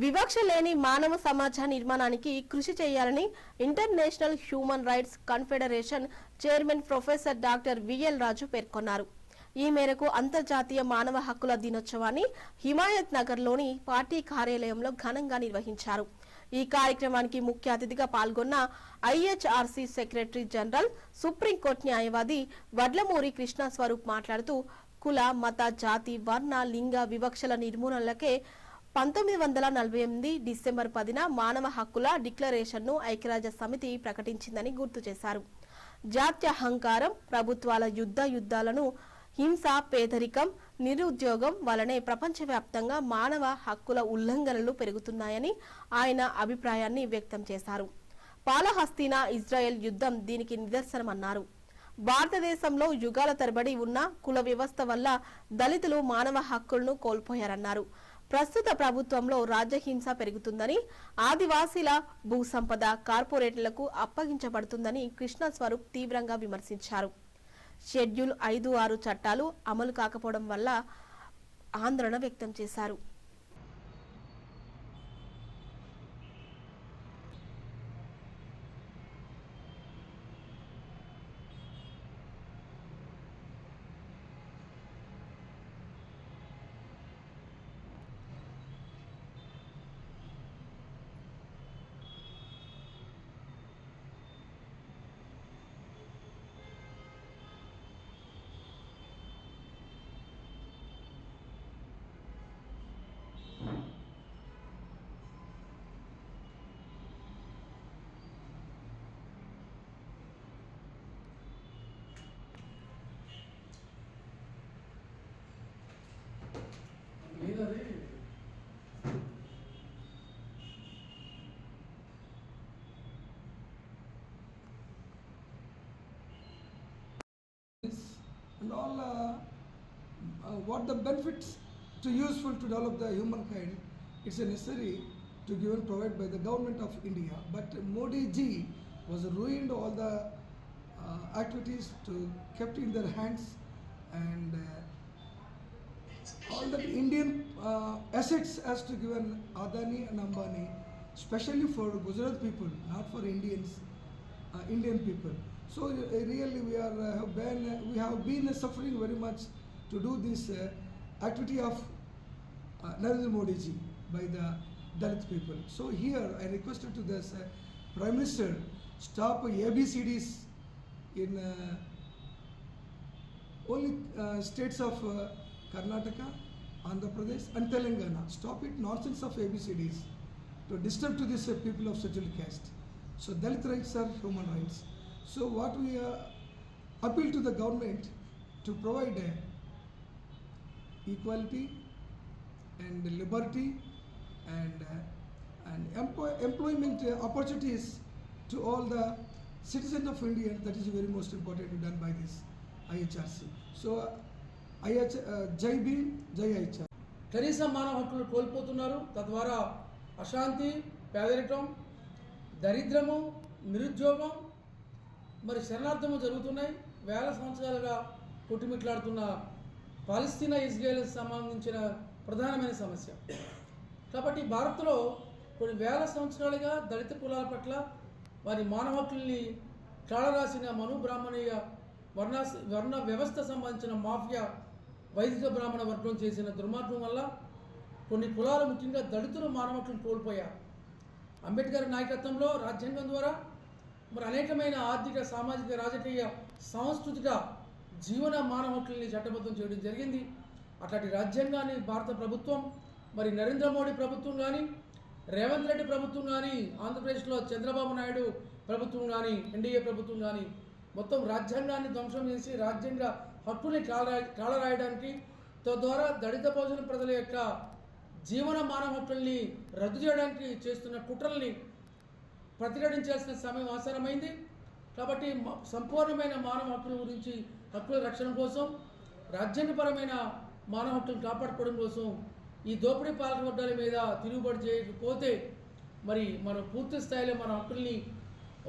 వివక్ష లేని మానవ సమాజ నిర్మాణానికి కృషి చేయాలని international human rights confederation chairman professor doctor V L పేర్కొన్నారు. ఈ మేరకు అంతర్జాతీయ మానవ హక్కుల దినోత్సవాన్ని హిమాయత్ నగర్లోని పార్టీ కార్యాలయంలో ఘనంగా నిర్వహించారు. ఈ కార్యక్రమానికి ముఖ్య అతిథిగా పాల్గొన్న ఐహెచ్ఆర్సీ సెక్రటరీ జనరల్, సుప్రీంకోర్టు న్యాయవాది వడ్లమూరి కృష్ణ స్వరూప్ మాట్లాడుతూ కుల, మత, జాతి, వర్ణ, లింగ వివక్షల నిర్మూలనకే 1948 డిసెంబర్ 10న మానవ హక్కుల డిక్లరేషన్ను ఐక్యరాజ్య సమితి ప్రకటించిందని గుర్తు చేశారు. జాత్యహంకారం, ప్రభుత్వాల యుద్ధాలను, హింస, పేదరికం, నిరుద్యోగం వలనే ప్రపంచవ్యాప్తంగా మానవ హక్కుల ఉల్లంఘనలు పెరుగుతున్నాయని ఆయన అభిప్రాయాన్ని వ్యక్తం చేశారు. పాలహస్తీనా ఇజ్రాయెల్ యుద్ధం దీనికి నిదర్శనమన్నారు. భారతదేశంలో యుగాల తరబడి ఉన్న కుల వ్యవస్థ వల్ల దళితులు మానవ హక్కులను కోల్పోయారన్నారు. ప్రస్తుత ప్రభుత్వంలో రాజ్యహింస పెరుగుతుందని, ఆదివాసీల భూసంపద కార్పొరేట్లకు అప్పగించబడుతుందని కృష్ణ స్వరూప్ తీవ్రంగా విమర్శించారు. షెడ్యూల్ 5, 6 చట్టాలు అమలు కాకపోవడం వల్ల ఆందోళన వ్యక్తం చేశారు. And all what the benefits to useful to develop the humankind, it's necessary to give and provide by the government of India. But Modi ji was ruined all the activities to kept in their hands, and all the Indian assets has to given Adani and Ambani, especially for Gujarat people, not for Indian people. So really we have been suffering very much to do this activity of Narendra Modi ji by the Dalit people. So here I requested to this Prime Minister, stop ABCDs in only states of Karnataka, Andhra Pradesh and Telangana. Stop it nonsense of ABCDs to disturb to this people of scheduled caste. So Dalit rights are human rights. So what we appeal to the government to provide equality and liberty and employment opportunities to all the citizens of India. That is very most important done by this IHRC. So Jai Bhim, Jai IHRC. కనీస మానవ హక్కులు కోల్పోతున్నారు. తద్వారా అశాంతి, పేదరికం, దరిద్రము, నిరుద్యోగం, మరి శరణార్థము జరుగుతున్నాయి. వేల సంవత్సరాలుగా కొట్టుమిట్లాడుతున్న పాలస్తీనా ఇజ్రాయెల్ సంబంధించిన ప్రధానమైన సమస్య. కాబట్టి భారత్లో కొన్ని వేల సంవత్సరాలుగా దళిత కులాల పట్ల వారి మానవ హక్కుల్ని కాళరాసిన మను బ్రాహ్మణీయ వర్ణ వ్యవస్థ సంబంధించిన మాఫియా వైదిక బ్రాహ్మణ వర్గం చేసిన దుర్మార్గం వల్ల కొన్ని కులాలు, ముఖ్యంగా దళితులు మానవ హక్కులను కోల్పోయారు. అంబేద్కర్ నాయకత్వంలో రాజ్యాంగం ద్వారా మరి అనేకమైన ఆర్థిక, సామాజిక, రాజకీయ, సాంస్కృతిక జీవన మానవ హక్కుల్ని చట్టబద్ధం చేయడం జరిగింది. అట్లాంటి రాజ్యాంగాన్ని భారత ప్రభుత్వం, మరి నరేంద్ర మోడీ ప్రభుత్వం కానీ, రేవంత్ రెడ్డి ప్రభుత్వం కానీ, ఆంధ్రప్రదేశ్లో చంద్రబాబు నాయుడు ప్రభుత్వం కానీ, ఎన్డీఏ ప్రభుత్వం కానీ మొత్తం రాజ్యాంగాన్ని ధ్వంసం చేసి రాజ్యాంగ హక్కుల్ని కాలరాయడానికి, తద్వారా దళిత బహుజన ప్రజల యొక్క జీవన మానవ హక్కుల్ని రద్దు చేయడానికి చేస్తున్న కుట్రల్ని ప్రతిఘటించాల్సిన సమయం ఆసన్నమైంది. కాబట్టి సంపూర్ణమైన మానవ హక్కుల గురించి, హక్కుల రక్షణ కోసం, రాజ్యాంగపరమైన మానవ హక్కులను కాపాడుకోవడం కోసం ఈ దోపిడీ పాలక వర్గాల మీద తిరుగుబాటు చేయకపోతే మరి మనం పూర్తి స్థాయిలో మన హక్కుల్ని